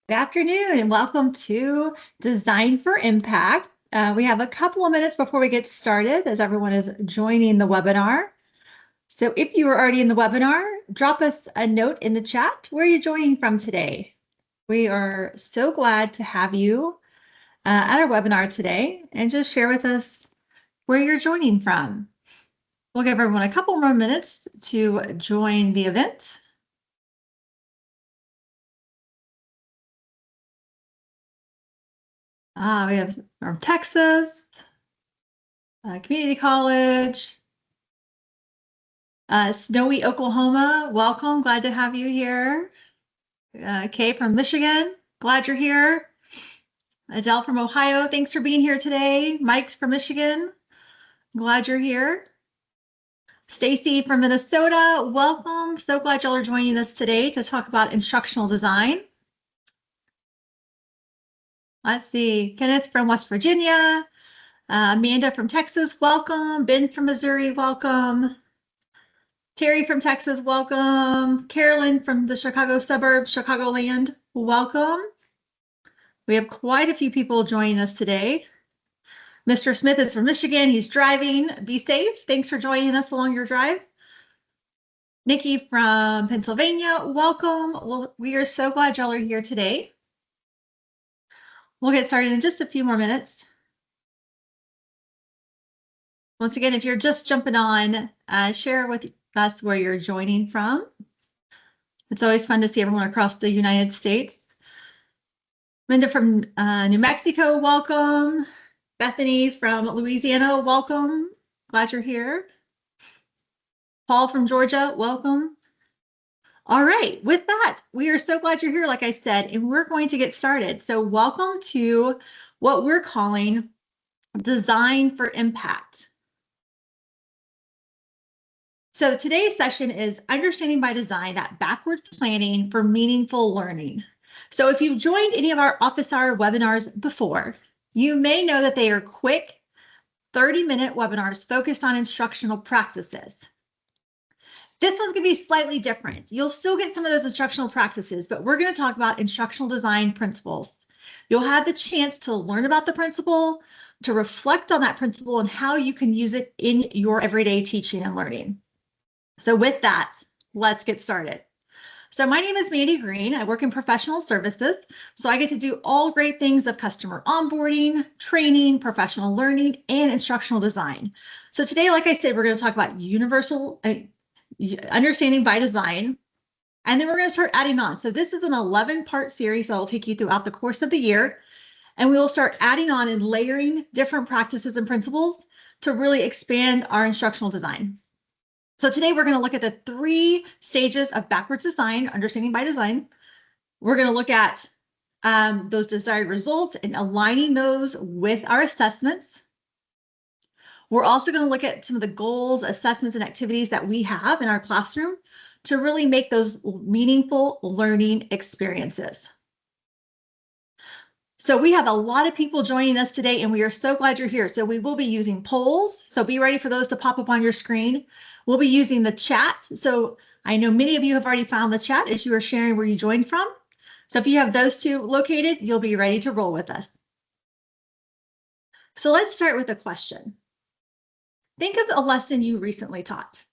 Good afternoon and welcome to Design for Impact. We have a couple of minutes before we get started as everyone is joining the webinar. So if you are already in the webinar, drop us a note in the chat. Where are you joining from today? We are so glad to have you at our webinar today, and just share with us where you're joining from. We'll give everyone a couple more minutes to join the event. We have from Texas, Community College, Snowy, Oklahoma. Welcome. Glad to have you here. Kay from Michigan. Glad you're here. Adele from Ohio. Thanks for being here today. Mike's from Michigan. Glad you're here. Stacy from Minnesota. Welcome. So glad y'all are joining us today to talk about instructional design. Let's see. Kenneth from West Virginia. Amanda from Texas. Welcome. Ben from Missouri. Welcome. Terry from Texas, welcome. Carolyn from the Chicago suburbs, Chicagoland, welcome. We have quite a few people joining us today. Mr. Smith is from Michigan. He's driving. Be safe. Thanks for joining us along your drive. Nikki from Pennsylvania, welcome. Well, we are so glad y'all are here today. We'll get started in just a few more minutes. Once again, if you're just jumping on, share with us where you're joining from. It's always fun to see everyone across the United States. Linda from New Mexico, welcome. Bethany from Louisiana, welcome. Glad you're here. Paul from Georgia, welcome. All right, with that, we are so glad you're here, like I said, and we're going to get started. So welcome to what we're calling Design for Impact. So today's session is Understanding by Design, that backward planning for meaningful learning. So if you've joined any of our office hour webinars before, you may know that they are quick 30-minute webinars focused on instructional practices. This one's going to be slightly different. You'll still get some of those instructional practices, but we're going to talk about instructional design principles. You'll have the chance to learn about the principle, to reflect on that principle and how you can use it in your everyday teaching and learning. So with that, let's get started. So my name is Mandy Green. I work in professional services. So I get to do all great things of customer onboarding, training, professional learning, and instructional design. So today, like I said, we're going to talk about universal understanding by design. And then we're going to start adding on. So this is an 11-part series that will take you throughout the course of the year. And we will start adding on and layering different practices and principles to really expand our instructional design. So today we're going to look at the 3 stages of backwards design, understanding by design. We're going to look at those desired results and aligning those with our assessments. We're also going to look at some of the goals, assessments, and activities that we have in our classroom to really make those meaningful learning experiences. So we have a lot of people joining us today, and we are so glad you're here. So we will be using polls. So be ready for those to pop up on your screen. We'll be using the chat. So I know many of you have already found the chat as you are sharing where you joined from. So if you have those 2 located, you'll be ready to roll with us. So let's start with a question. Think of a lesson you recently taught,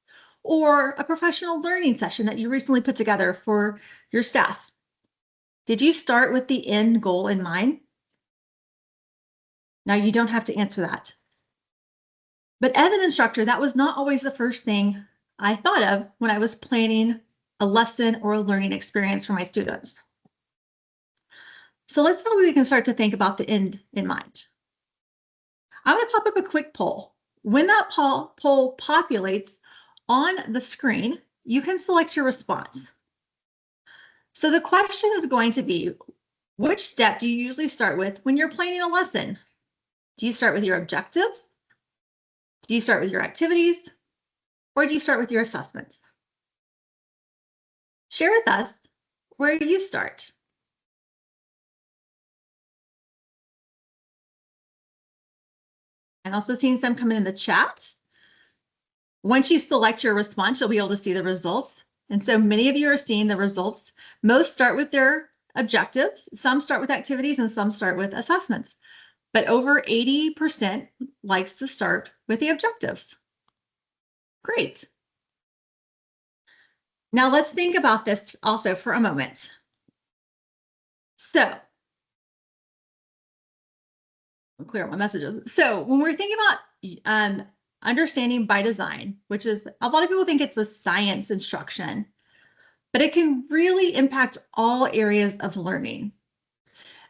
or a professional learning session that you recently put together for your staff. Did you start with the end goal in mind? Now, you don't have to answer that. But as an instructor, that was not always the first thing I thought of when I was planning a lesson or a learning experience for my students. So let's see how we can start to think about the end in mind. I'm going to pop up a quick poll. When that poll populates on the screen, you can select your response. So the question is going to be, which step do you usually start with when you're planning a lesson? Do you start with your objectives? Do you start with your activities? Or do you start with your assessments? Share with us where you start. I'm also seeing some come in the chat. Once you select your response, you'll be able to see the results. And so many of you are seeing the results. Most start with their objectives. Some start with activities and some start with assessments. But over 80% likes to start with the objectives. Great. Now let's think about this also for a moment. So, I'll clear up my messages. So when we're thinking about understanding by design, which is a lot of people think it's a science instruction, but it can really impact all areas of learning.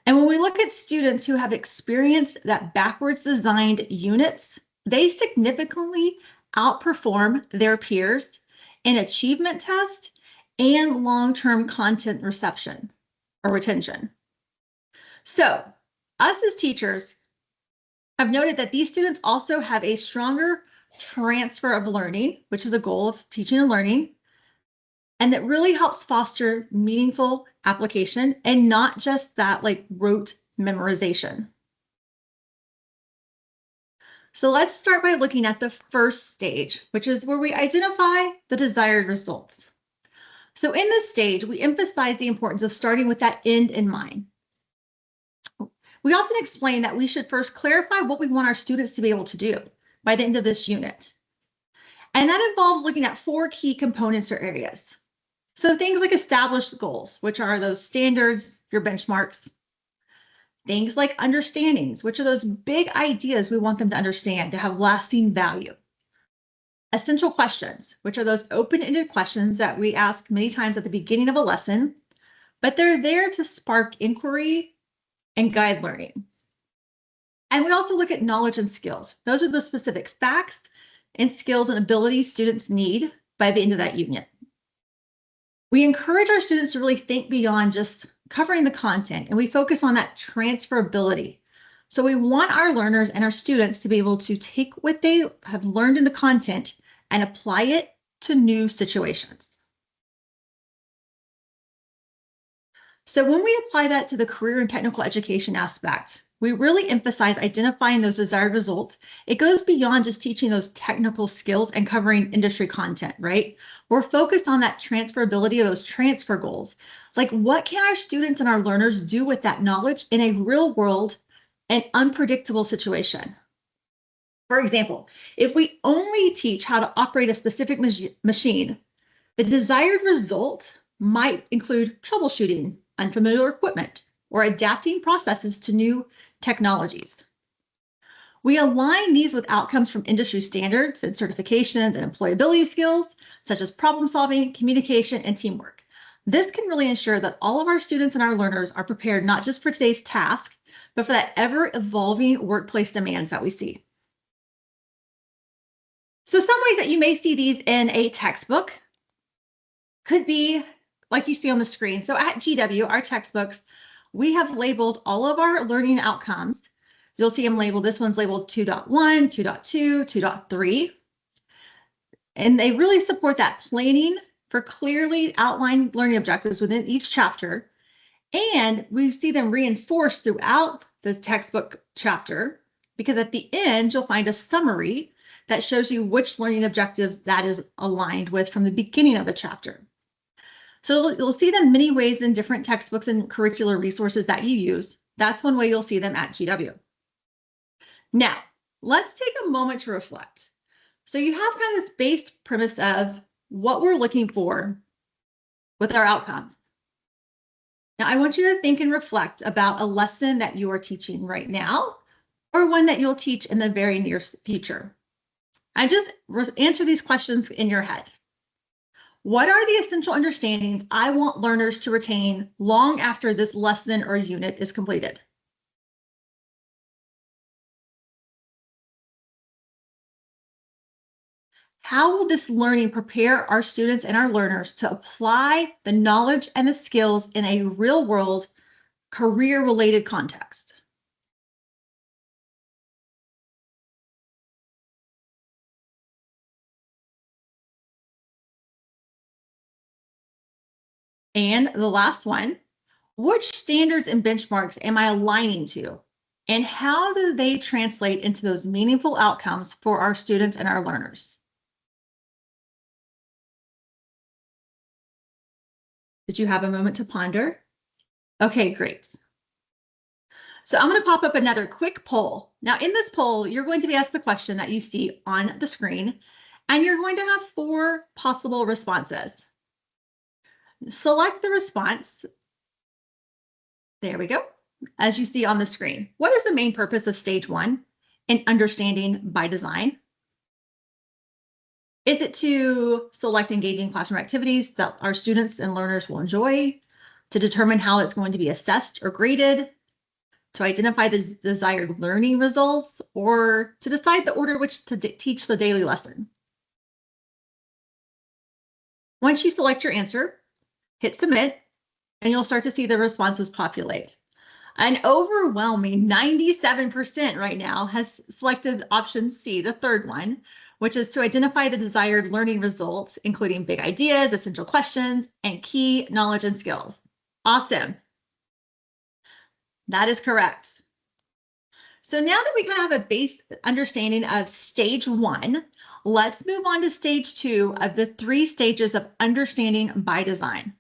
And when we look at students who have experienced that backwards designed units, they significantly outperform their peers in achievement test and long-term content reception or retention. So us as teachers have noted that these students also have a stronger transfer of learning, which is a goal of teaching and learning, and that really helps foster meaningful application and not just that like rote memorization. So let's start by looking at the first stage, which is where we identify the desired results. So in this stage, we emphasize the importance of starting with that end in mind. We often explain that we should first clarify what we want our students to be able to do by the end of this unit. And that involves looking at 4 key components or areas. So things like established goals, which are those standards, your benchmarks. Things like understandings, which are those big ideas we want them to understand to have lasting value. Essential questions, which are those open-ended questions that we ask many times at the beginning of a lesson, but they're there to spark inquiry and guide learning. And we also look at knowledge and skills. Those are the specific facts and skills and abilities students need by the end of that unit. We encourage our students to really think beyond just covering the content, and we focus on that transferability. So we want our learners and our students to be able to take what they have learned in the content and apply it to new situations. So when we apply that to the career and technical education aspect, we really emphasize identifying those desired results. It goes beyond just teaching those technical skills and covering industry content, right? We're focused on that transferability of those transfer goals. Like, what can our students and our learners do with that knowledge in a real world and unpredictable situation? For example, if we only teach how to operate a specific machine, the desired result might include troubleshooting unfamiliar equipment or adapting processes to new technologies. We align these with outcomes from industry standards and certifications and employability skills, such as problem solving, communication, and teamwork. This can really ensure that all of our students and our learners are prepared not just for today's task, but for that ever-evolving workplace demands that we see. So some ways that you may see these in a textbook could be like you see on the screen. So at GW, our textbooks, we have labeled all of our learning outcomes. You'll see them labeled. This one's labeled 2.1, 2.2, 2.3. And they really support that planning for clearly outlined learning objectives within each chapter. And we see them reinforced throughout the textbook chapter, because at the end, you'll find a summary that shows you which learning objectives that is aligned with from the beginning of the chapter. So you'll see them many ways in different textbooks and curricular resources that you use. That's one way you'll see them at GW. Now, let's take a moment to reflect. So you have kind of this base premise of what we're looking for with our outcomes. Now, I want you to think and reflect about a lesson that you are teaching right now, or one that you'll teach in the very near future. And just answer these questions in your head. What are the essential understandings I want learners to retain long after this lesson or unit is completed? How will this learning prepare our students and our learners to apply the knowledge and the skills in a real-world, career-related context? And the last one, which standards and benchmarks am I aligning to? And how do they translate into those meaningful outcomes for our students and our learners? Did you have a moment to ponder? Okay, great. So I'm going to pop up another quick poll. Now, in this poll, you're going to be asked the question that you see on the screen, and you're going to have 4 possible responses. Select the response. There we go. As you see on the screen, what is the main purpose of stage 1 in understanding by design? Is it to select engaging classroom activities that our students and learners will enjoy, to determine how it's going to be assessed or graded, to identify the desired learning results, or to decide the order which to teach the daily lesson? Once you select your answer, hit submit, and you'll start to see the responses populate. An overwhelming 97% right now has selected option C, the third one, which is to identify the desired learning results, including big ideas, essential questions, and key knowledge and skills. Awesome. That is correct. So now that we kind of have a base understanding of stage 1, let's move on to stage 2 of the 3 stages of understanding by design.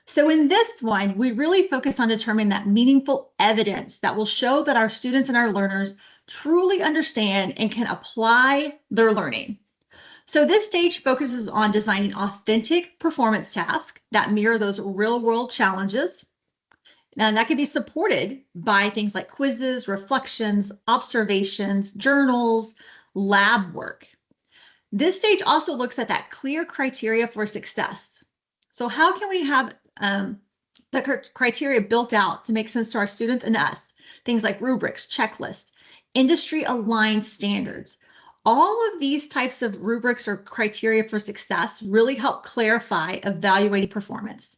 So in this one, we really focus on determining that meaningful evidence that will show that our students and our learners truly understand and can apply their learning. So this stage focuses on designing authentic performance tasks that mirror those real-world challenges. And that can be supported by things like quizzes, reflections, observations, journals, lab work. This stage also looks at that clear criteria for success. So how can we have the criteria built out to make sense to our students and us? Things like rubrics, checklists, industry-aligned standards. All of these types of rubrics or criteria for success really help clarify evaluating performance.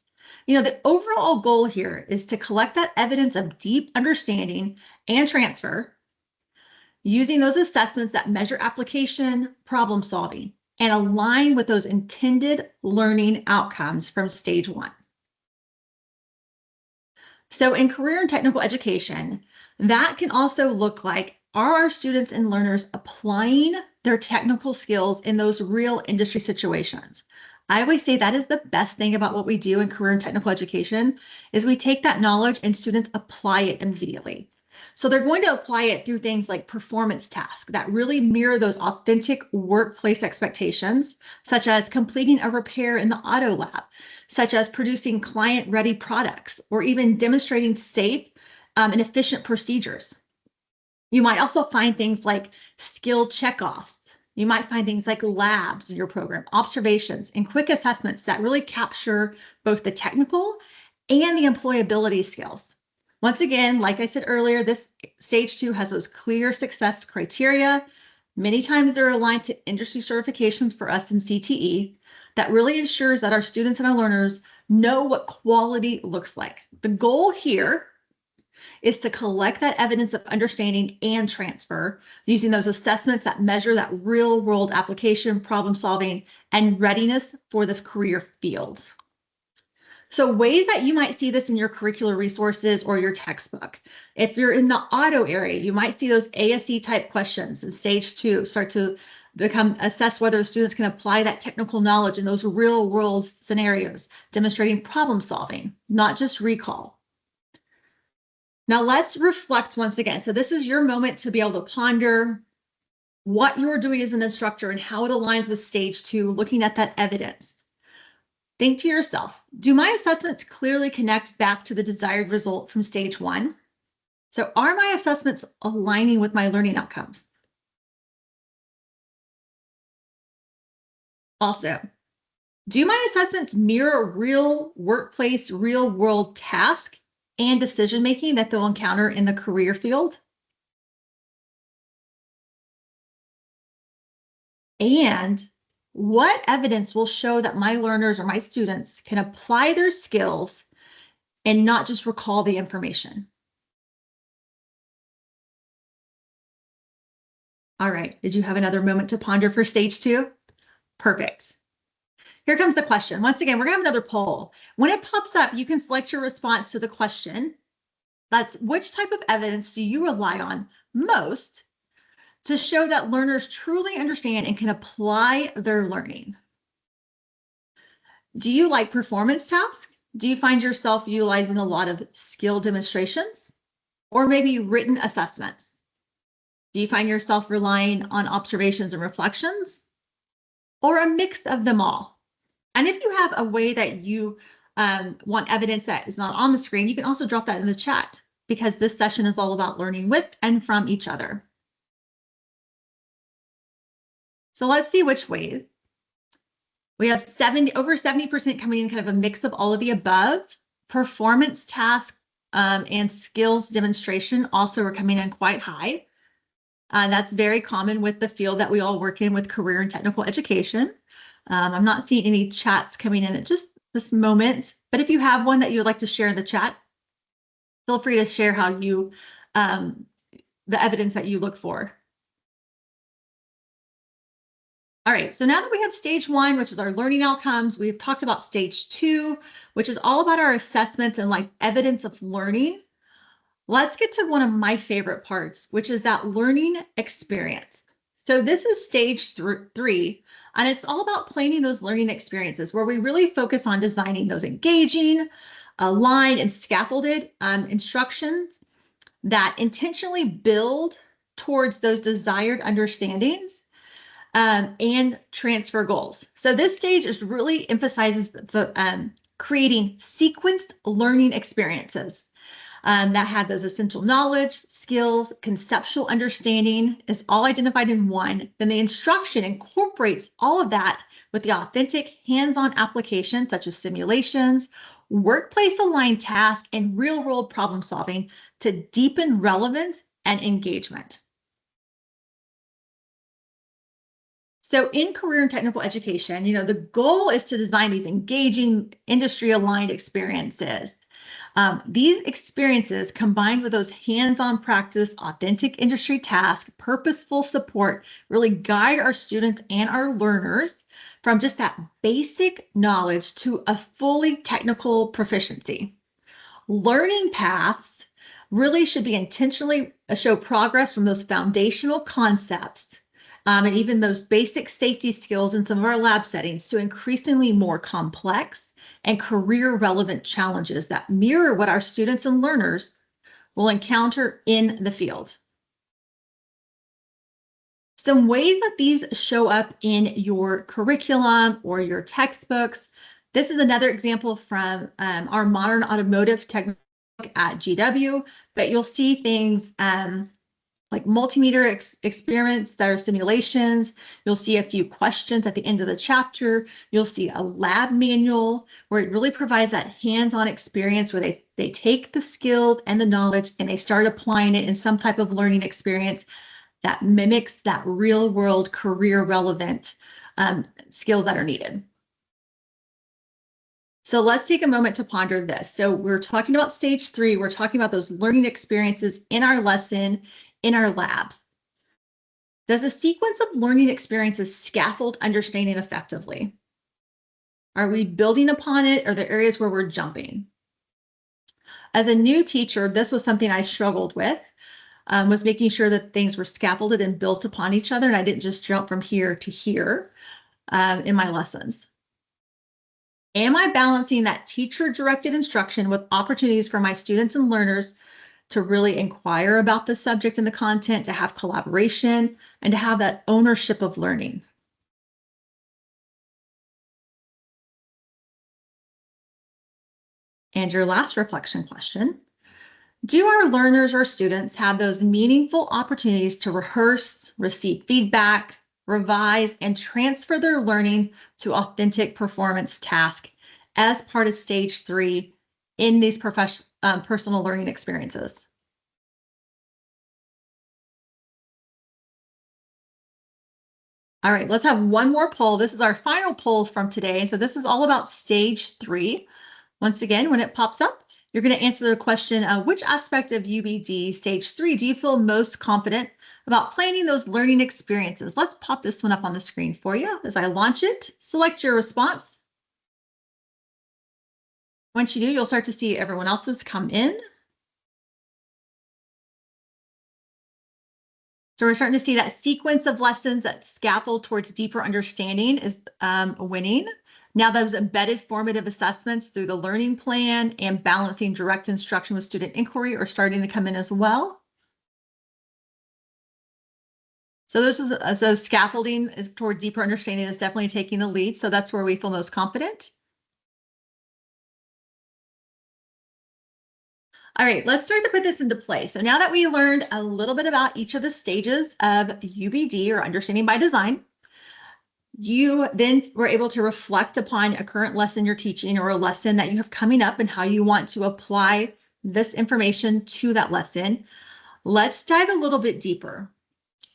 You know, the overall goal here is to collect that evidence of deep understanding and transfer using those assessments that measure application, problem solving, and align with those intended learning outcomes from stage 1. So in career and technical education, that can also look like, are our students and learners applying their technical skills in those real industry situations? I always say that is the best thing about what we do in career and technical education is we take that knowledge and students apply it immediately. So they're going to apply it through things like performance tasks that really mirror those authentic workplace expectations, such as completing a repair in the auto lab, such as producing client-ready products, or even demonstrating safe and efficient procedures. You might also find things like skill checkoffs. You might find things like labs in your program, observations, and quick assessments that really capture both the technical and the employability skills. Once again, like I said earlier, this stage 2 has those clear success criteria. Many times they're aligned to industry certifications for us in CTE that really ensures that our students and our learners know what quality looks like. The goal here is to collect that evidence of understanding and transfer using those assessments that measure that real world application, problem solving, and readiness for the career field. So ways that you might see this in your curricular resources or your textbook. If you're in the auto area, you might see those ASE type questions in stage 2 start to assess whether the students can apply that technical knowledge in those real world scenarios, demonstrating problem solving, not just recall. Now let's reflect once again. So this is your moment to be able to ponder what you're doing as an instructor and how it aligns with stage 2, looking at that evidence. Think to yourself, do my assessments clearly connect back to the desired result from stage 1? So are my assessments aligning with my learning outcomes? Also, do my assessments mirror real workplace, real world task and decision-making that they'll encounter in the career field? And what evidence will show that my learners or my students can apply their skills and not just recall the information? All right, did you have another moment to ponder for stage 2? Perfect. Here comes the question. Once again, we're gonna have another poll. When it pops up, you can select your response to the question. That's which type of evidence do you rely on most to show that learners truly understand and can apply their learning? Do you like performance tasks, Do you find yourself utilizing a lot of skill demonstrations or maybe written assessments? Do you find yourself relying on observations and reflections or a mix of them all? And if you have a way that you want evidence that is not on the screen, you can also drop that in the chat because this session is all about learning with and from each other. So let's see which ways. We have over 70% coming in kind of a mix of all of the above. Performance task and skills demonstration also are coming in quite high. That's very common with the field that we all work in with career and technical education. I'm not seeing any chats coming in at just this moment, but if you have one that you would like to share in the chat, feel free to share how you, the evidence that you look for. All right, so now that we have stage 1, which is our learning outcomes, we've talked about stage 2, which is all about our assessments and like evidence of learning. Let's get to one of my favorite parts, which is that learning experience. So this is stage 3, and it's all about planning those learning experiences where we really focus on designing those engaging, aligned, and scaffolded instructions that intentionally build towards those desired understandings and transfer goals. So this stage is really emphasizes the creating sequenced learning experiences that have those essential knowledge, skills, conceptual understanding is all identified in one. Then the instruction incorporates all of that with the authentic hands-on applications such as simulations, workplace aligned tasks, and real-world problem solving to deepen relevance and engagement. So in career and technical education, the goal is to design these engaging, industry-aligned experiences. These experiences, combined with those hands-on practice, authentic industry tasks, purposeful support, really guide our students and our learners from just that basic knowledge to a fully technical proficiency. Learning paths really should be intentionally show progress from those foundational concepts and even those basic safety skills in some of our lab settings to increasingly more complex and career relevant challenges that mirror what our students and learners will encounter in the field. Some ways that these show up in your curriculum or your textbooks. This is another example from our modern automotive textbook at GW, but you'll see things like multimeter experiments that are simulations. You'll see a few questions at the end of the chapter. You'll see a lab manual where it really provides that hands-on experience where they take the skills and the knowledge and they start applying it in some type of learning experience that mimics that real-world career relevant skills that are needed. So let's take a moment to ponder this. So we're talking about stage 3. We're talking about those learning experiences in our lesson, in our labs. Does a sequence of learning experiences scaffold understanding effectively? Are we building upon it? Or are there areas where we're jumping? As a new teacher, this was something I struggled with, was making sure that things were scaffolded and built upon each other, and I didn't just jump from here to here in my lessons. Am I balancing that teacher-directed instruction with opportunities for my students and learners to really inquire about the subject and the content, to have collaboration, and to have that ownership of learning? And your last reflection question, do our learners or students have those meaningful opportunities to rehearse, receive feedback, revise, and transfer their learning to authentic performance tasks as part of stage 3 in these personal learning experiences? All right, let's have one more poll. This is our final poll from today. So this is all about stage 3. Once again, when it pops up, you're going to answer the question, which aspect of UBD stage 3 do you feel most confident about planning those learning experiences? Let's pop this one up on the screen for you as I launch it. Select your response. Once you do, you'll start to see everyone else's come in. So we're starting to see that sequence of lessons that scaffold towards deeper understanding is winning. Now, those embedded formative assessments through the learning plan and balancing direct instruction with student inquiry are starting to come in as well. So so scaffolding is toward deeper understanding is definitely taking the lead. So that's where we feel most confident. All right, let's start to put this into place. So now that we learned a little bit about each of the stages of UBD or understanding by design, you then were able to reflect upon a current lesson you're teaching or a lesson that you have coming up and how you want to apply this information to that lesson. Let's dive a little bit deeper.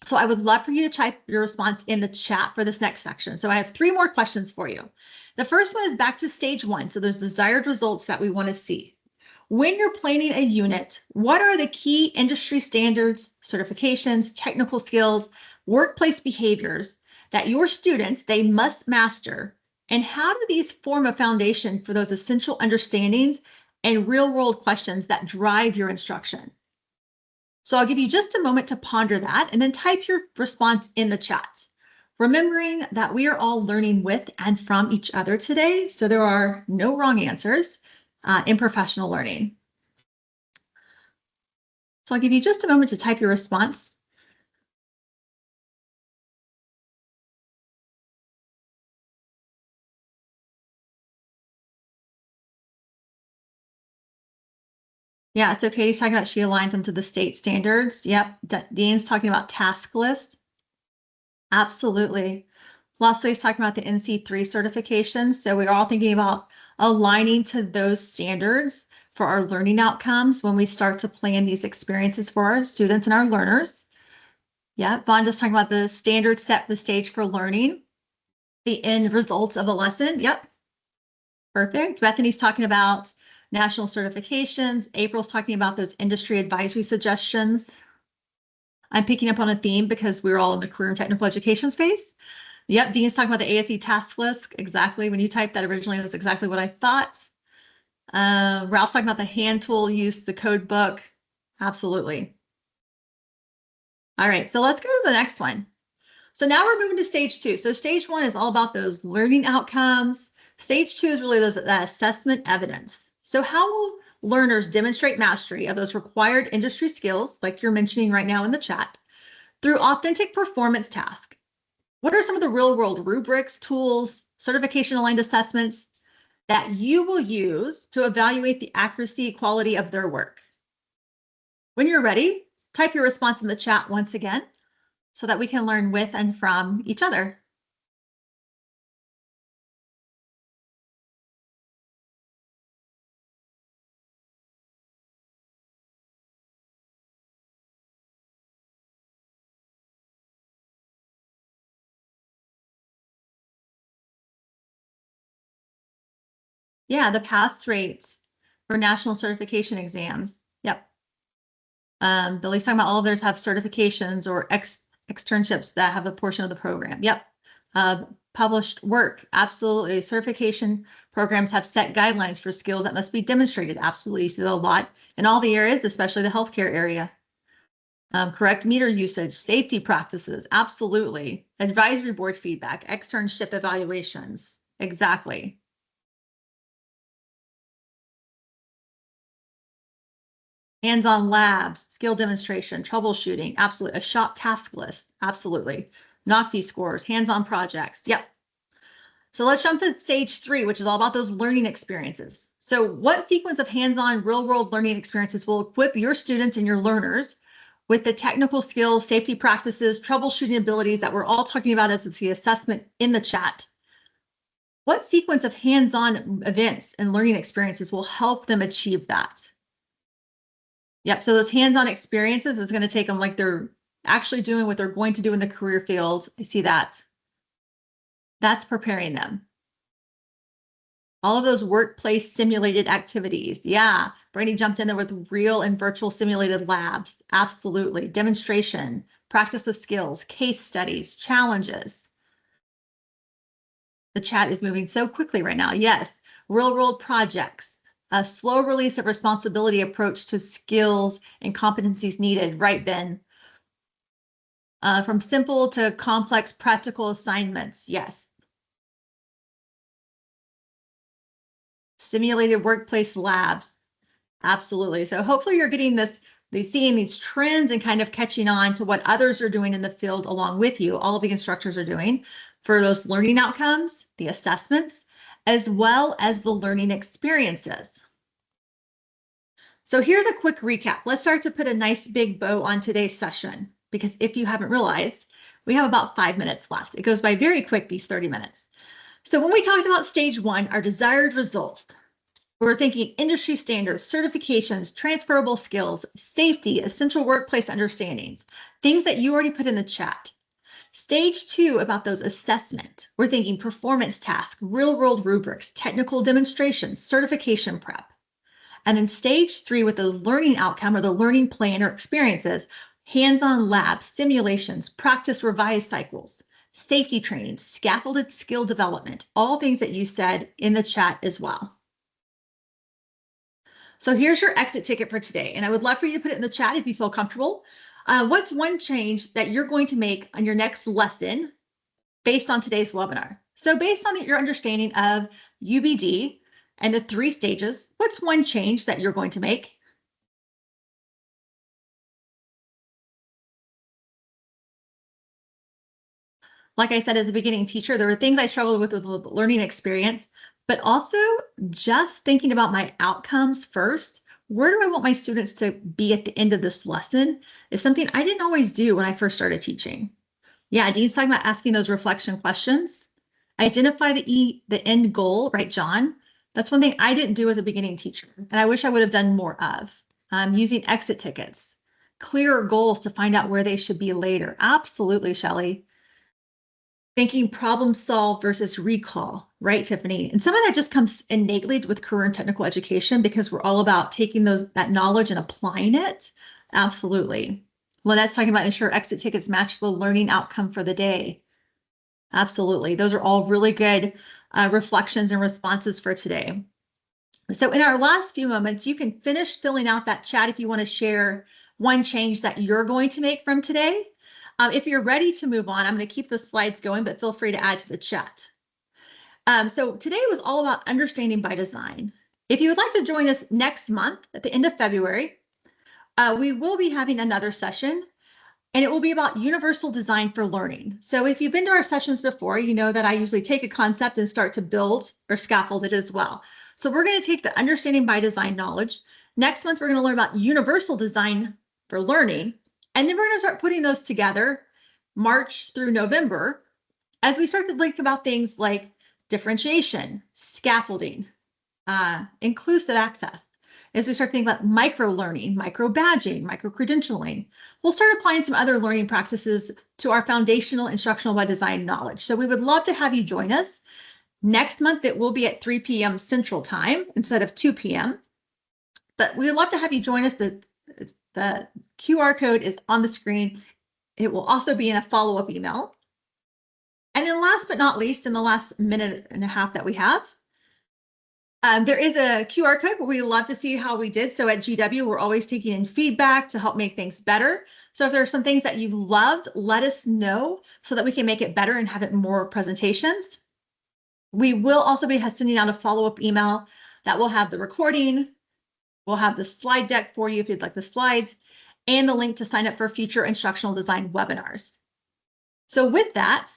So I would love for you to type your response in the chat for this next section. So I have 3 more questions for you. The first one is back to stage 1. So there's desired results that we want to see. When you're planning a unit, what are the key industry standards, certifications, technical skills, workplace behaviors that your students, they must master? And how do these form a foundation for those essential understandings and real-world questions that drive your instruction? So I'll give you just a moment to ponder that and then type your response in the chat. Remembering that we are all learning with and from each other today, so there are no wrong answers in professional learning. So I'll give you just a moment to type your response. Yeah, so Katie's talking about she aligns them to the state standards. Yep, Dean's talking about task lists. Absolutely. Leslie's talking about the NC3 certifications. So we're all thinking about aligning to those standards for our learning outcomes when we start to plan these experiences for our students and our learners. Yeah, Vonda's talking about the standards set the stage for learning, the end results of a lesson. Yep, perfect. Bethany's talking about national certifications. April's talking about those industry advisory suggestions. I'm picking up on a theme because we're all in the career and technical education space. Yep, Dean's talking about the ASE task list. Exactly. When you typed that originally, that's exactly what I thought. Ralph's talking about the hand tool use, the code book. Absolutely. All right, so let's go to the next one. So now we're moving to stage 2. So stage 1 is all about those learning outcomes. Stage 2 is really that assessment evidence. So how will learners demonstrate mastery of those required industry skills, like you're mentioning right now in the chat, through authentic performance tasks? What are some of the real-world rubrics, tools, certification-aligned assessments that you will use to evaluate the accuracy, quality of their work? When you're ready, type your response in the chat once again so that we can learn with and from each other. Yeah, the pass rates for national certification exams. Yep. Billy's talking about all of theirs have certifications or externships that have a portion of the program. Yep. Published work. Absolutely. Certification programs have set guidelines for skills that must be demonstrated. Absolutely. You see that a lot in all the areas, especially the healthcare area. Correct meter usage, safety practices. Absolutely. Advisory board feedback, externship evaluations. Exactly. Hands-on labs, skill demonstration, troubleshooting, absolutely. A shop task list, absolutely. NOCTI scores, hands-on projects, yep. So let's jump to stage 3, which is all about those learning experiences. So what sequence of hands-on real-world learning experiences will equip your students and your learners with the technical skills, safety practices, troubleshooting abilities that we're all talking about as the assessment in the chat? What sequence of hands-on events and learning experiences will help them achieve that? Yep. So those hands-on experiences is going to take them like they're actually doing what they're going to do in the career field. I see that. That's preparing them. All of those workplace simulated activities. Yeah. Brandy jumped in there with real and virtual simulated labs. Absolutely. Demonstration, practice of skills, case studies, challenges. The chat is moving so quickly right now. Yes. Real world projects. A slow release of responsibility approach to skills and competencies needed. Right, Ben? From simple to complex practical assignments. Yes. simulated workplace labs. Absolutely. So hopefully you're getting seeing these trends and kind of catching on to what others are doing in the field along with you, all of the instructors are doing for those learning outcomes, the assessments, as well as the learning experiences. So here's a quick recap. Let's start to put a nice big bow on today's session, because if you haven't realized, we have about 5 minutes left. It goes by very quick, these 30 minutes. So when we talked about stage 1, our desired results, we're thinking industry standards, certifications, transferable skills, safety, essential workplace understandings, things that you already put in the chat. Stage 2, about those assessment, we're thinking performance tasks, real-world rubrics, technical demonstrations, certification prep. And then stage 3, with the learning outcome or the learning plan or experiences, hands-on labs, simulations, practice revise cycles, safety training, scaffolded skill development, all things that you said in the chat as well. So here's your exit ticket for today. And I would love for you to put it in the chat if you feel comfortable. What's one change that you're going to make on your next lesson based on today's webinar? So based on your understanding of UBD and the 3 stages, what's one change that you're going to make? Like I said, as a beginning teacher, there were things I struggled with the learning experience, but also just thinking about my outcomes first. Where do I want my students to be at the end of this lesson is something I didn't always do when I first started teaching. Yeah, Dean's talking about asking those reflection questions. Identify the end goal, right, John? That's one thing I didn't do as a beginning teacher, and I wish I would have done more of. Using exit tickets, clearer goals to find out where they should be later. Absolutely, Shelley. Thinking problem solve versus recall, right, Tiffany? And some of that just comes innately with career and technical education because we're all about taking that knowledge and applying it. Absolutely. Lynette's talking about ensure exit tickets match the learning outcome for the day. Absolutely. Those are all really good reflections and responses for today. So in our last few moments, you can finish filling out that chat if you want to share one change that you're going to make from today. If you're ready to move on, I'm going to keep the slides going, but feel free to add to the chat. So today was all about understanding by design. If you would like to join us next month at the end of February, we will be having another session, and it will be about universal design for learning. So if you've been to our sessions before, you know that I usually take a concept and start to build or scaffold it as well. So we're going to take the understanding by design knowledge. Next month, we're going to learn about universal design for learning. And then we're going to start putting those together March through November as we start to think about things like differentiation, scaffolding, inclusive access. As we start thinking about micro-learning, micro-badging, micro-credentialing, we'll start applying some other learning practices to our foundational instructional by design knowledge. So we would love to have you join us. Next month, it will be at 3 p.m. Central Time instead of 2 p.m. But we would love to have you join us. The QR code is on the screen. It will also be in a follow-up email. And then last but not least, in the last minute and a half that we have, there is a QR code where we love to see how we did. So at GW, we're always taking in feedback to help make things better. So if there are some things that you loved, let us know so that we can make it better and have it more presentations. We will also be sending out a follow-up email that will have the recording. We'll have the slide deck for you if you'd like the slides, and the link to sign up for future instructional design webinars. So with that,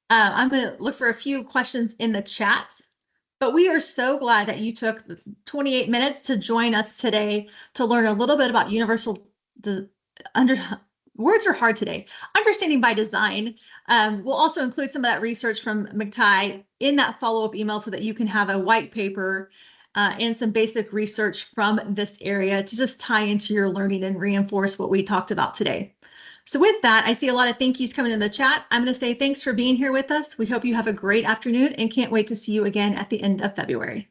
I'm going to look for a few questions in the chat, but we are so glad that you took 28 minutes to join us today to learn a little bit about words are hard today. Understanding by design. We'll also include some of that research from McTighe in that follow-up email so that you can have a white paper and some basic research from this area to just tie into your learning and reinforce what we talked about today. So with that, I see a lot of thank yous coming in the chat. I'm going to say thanks for being here with us. We hope you have a great afternoon and can't wait to see you again at the end of February.